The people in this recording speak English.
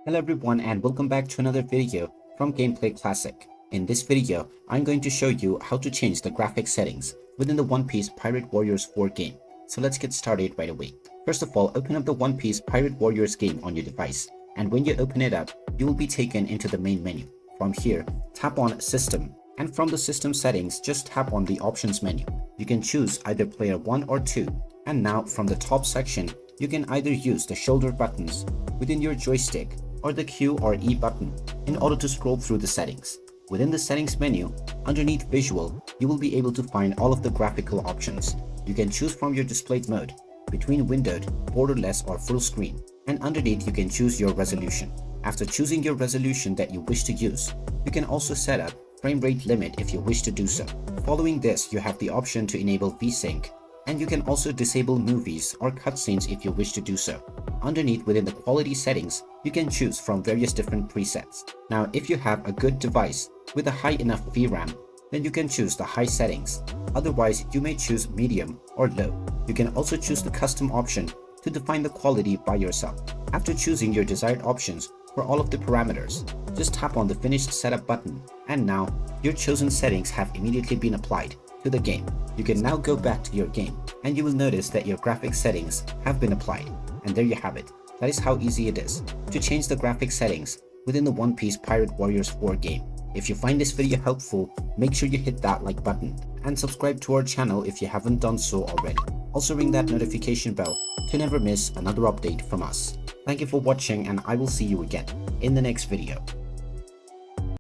Hello everyone and welcome back to another video from Gameplay Classic. In this video, I'm going to show you how to change the graphic settings within the One Piece Pirate Warriors 4 game. So let's get started right away. First of all, open up the One Piece Pirate Warriors game on your device, and when you open it up, you will be taken into the main menu. From here, tap on System, and from the System settings, just tap on the Options menu. You can choose either Player 1 or 2, and now from the top section, you can either use the shoulder buttons within your joystick or the Q or E button in order to scroll through the settings. Within the settings menu, underneath visual, you will be able to find all of the graphical options. You can choose from your displayed mode, between windowed, borderless or full screen, and underneath you can choose your resolution. After choosing your resolution that you wish to use, you can also set up frame rate limit if you wish to do so. Following this, you have the option to enable VSync, and you can also disable movies or cutscenes if you wish to do so. Underneath within the quality settings, you can choose from various different presets. Now, if you have a good device with a high enough VRAM, then you can choose the high settings. Otherwise, you may choose medium or low. You can also choose the custom option to define the quality by yourself. After choosing your desired options for all of the parameters, just tap on the Finish Setup button, and now your chosen settings have immediately been applied to the game. You can now go back to your game, and you will notice that your graphic settings have been applied. And there you have it. That is how easy it is to change the graphic settings within the One Piece Pirate Warriors 4 game. If you find this video helpful, make sure you hit that like button and subscribe to our channel if you haven't done so already. Also ring that notification bell to never miss another update from us. Thank you for watching, and I will see you again in the next video.